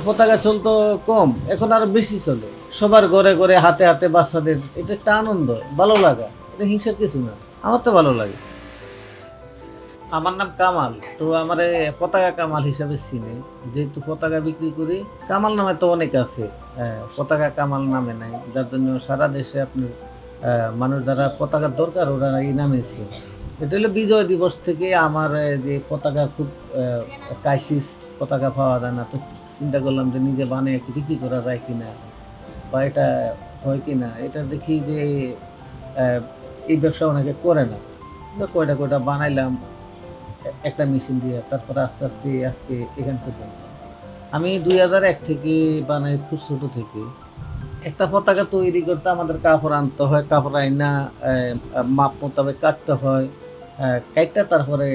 পতাকা চলতো কম, এখন আরো বেশি চলে। সবার ঘরে ঘরে হাতে হাতে বাচ্চাদের, এটা একটা আনন্দ, ভালো লাগা। এটা হিংসার কিছু না, আমার তো ভালো লাগে। আমার নাম কামাল, তো আমার পতাকা কামাল হিসাবে চিনে, যেহেতু পতাকা বিক্রি করি। কামাল নামে তো অনেক আছে, পতাকা কামাল নামে নাই, যার জন্য সারা দেশে আপনার মানুষ যারা পতাকার দরকার ওরা এই নামে ছিল। এটা হলো বিজয় দিবস থেকে আমার যে পতাকা খুব ক্রাইসিস, পতাকা পাওয়া যায় না, তো চিন্তা করলাম যে নিজে বানিয়ে বিক্রি করা যায় কিনা বা এটা হয় কিনা। এটা দেখি যে এই ব্যবসা অনেকে করে না, তো কয়টা কয়টা বানাইলাম একটা মেশিন দিয়ে। তারপরে আস্তে আস্তে আজকে এখান পর্যন্ত আমি 2001 থেকে বানাই, খুব ছোট থেকে। একটা পতাকা তৈরি করতে আমাদের কাপড় আনতে হয়, কাপড় আইনা মাপ মোতাবেক কাটতে হয়, কাটটা তারপরে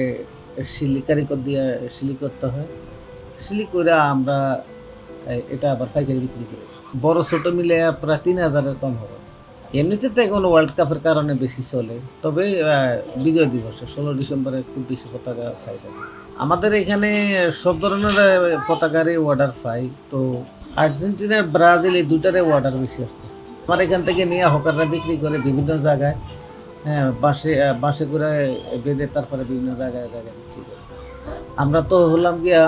সিলি কারিগর দিয়ে সিলি করতে হয়। সিলি করে আমরা এটা আবার পাইকারি বিক্রি করি। বড় ছোট মিলে প্রায় 3000-এর কম হবে। এমনিতে তো এখন ওয়ার্ল্ড কাপের কারণে বেশি চলে, তবে বিজয় দিবসে 16 ডিসেম্বরে খুব বেশি পতাকা চাই থাকে। আমাদের এখানে সব ধরনের পতাকারই অর্ডার পাই, তো আর্জেন্টিনা ব্রাজিল এই দুটারে অর্ডার বেশি আসতেছে। আমার এখান থেকে নিয়ে হকাররা বিক্রি করে বিভিন্ন জায়গায়, হ্যাঁ, বাসে করে বেঁধে তারপরে বিভিন্ন জায়গায় জায়গায় বিক্রি করে। আমরা তো হলাম গিয়া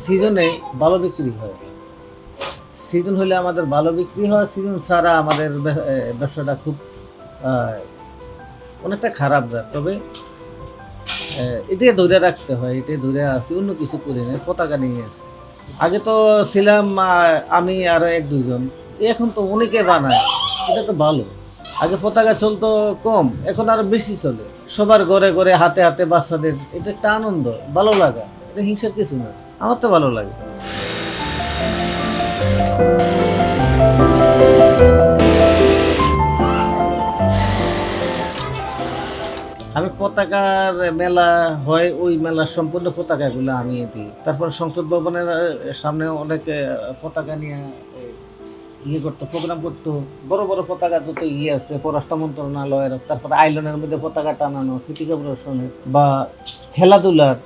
সিজনে ভালো বিক্রি হয়, সিজন হলে আমাদের ভালো বিক্রি হয়, সিজন ছাড়া আমাদের ব্যবসাটা খুব অনেকটা খারাপ যায়। তবে এটাই ধরে রাখতে হয়, এটাই ধরে আসছি, অন্য কিছু করি না, পতাকা নিয়ে আসছি। আগে তো ছিলাম আমি আর 1-2 জন, এখন তো অনেকে বানায়, এটা তো ভালো। আগে পতাকা চলতো কম, এখন আরো বেশি চলে। সবার ঘরে ঘরে হাতে হাতে বাচ্চাদের, এটা একটা আনন্দ, ভালো লাগা। এটা হিংসার কিছু না, আমার তো ভালো লাগে। আমি পতাকার মেলা হয়, ওই মেলার সম্পূর্ণ পতাকাগুলো আমি দিই। তারপর সংসদ ভবনের সামনে অনেক পতাকা নিয়ে করতো, প্রোগ্রাম করতো। বড় বড় পতাকা যত আছে, পররাষ্ট্র মন্ত্রণালয়ের, তারপর আইল্যান্ডের মধ্যে পতাকা টানানো, সিটি কর্পোরেশনের বা খেলাধুলার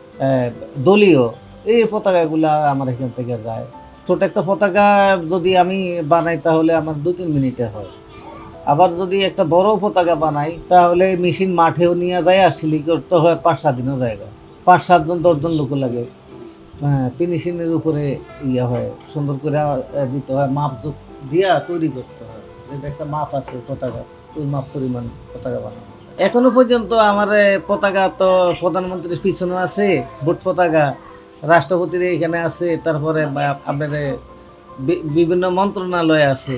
দলীয় এই পতাকাগুলা আমার এখান থেকে যায়। ছোট একটা পতাকা যদি আমি বানাই তাহলে আমার 2-3 মিনিটে হয়। আবার যদি একটা বড় পতাকা বানাই তাহলে মেশিন মাঠেও নিয়ে যায়, আর সিলি করতে হয় 5-7 দিনও জায়গা, 5-7 জন 10 জন লোক লাগে। হ্যাঁ, ফিনিশিংয়ের উপরে হয়, সুন্দর করে দিতে হয়, মাপ দিয়া তৈরি করতে হয়। যেটা একটা মাপ আছে পতাকা, ওই মাপ পরিমাণ পতাকা বানানো। এখনো পর্যন্ত আমার পতাকা তো প্রধানমন্ত্রীর পিছনে আছে, ভোট পতাকা, রাষ্ট্রপতির এখানে আছে, তারপরে আপনার বিভিন্ন মন্ত্রণালয় আছে।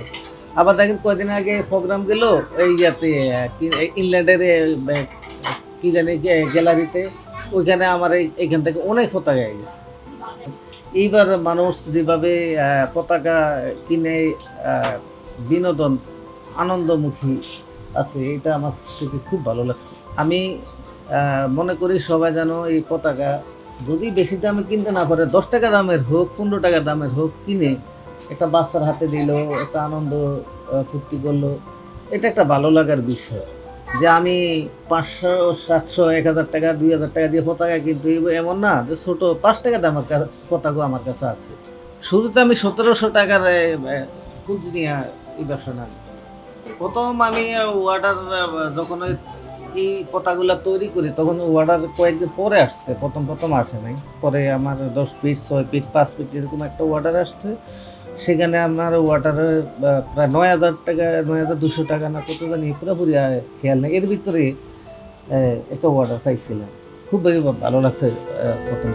আবার দেখেন কয়েকদিন আগে প্রোগ্রাম গেল এই ইয়াতে ইংল্যান্ডের কি জানি গ্যালারিতে, ওইখানে আমার এইখান থেকে অনেক পতাকা গেছে। এইবার মানুষ যেভাবে পতাকা কিনে বিনোদন আনন্দমুখী আছে, এটা আমার থেকে খুব ভালো লাগছে। আমি মনে করি সবাই যেন এই পতাকা যদি বেশি দামে কিনতে না পারে, 10 টাকা দামের হোক, 15 টাকা দামের হোক, কিনে একটা বাচ্চার হাতে দিল, একটা আনন্দ ফুর্তি করলো, এটা একটা ভালো লাগার বিষয়। যে আমি 500, 700, 1000 টাকা, 2000 টাকা দিয়ে পতাকা কিনতে হইব এমন না, যে ছোটো 5 টাকা দামের পতাকা আমার কাছে আছে। শুরুতে আমি 1700 টাকার পুঁজি নিয়ে এই ব্যবসা নামি। প্রথম আমি অর্ডার যখন এই পতাকাগুলো তৈরি করি তখন অর্ডার কয়েকদিন পরে আসছে, প্রথম আসে নাই। পরে আমার 10 ফিট, 6 ফিট, 5 ফিট এরকম একটা অর্ডার আসছে। সেখানে আমার ওয়াটারের প্রায় 9000 টাকা, 9200 টাকা না কত জানি, পুরোপুরি খেয়াল নেই, এর ভিতরে একটা অর্ডার পাইছিলাম। খুব ভালো লাগছে প্রথম।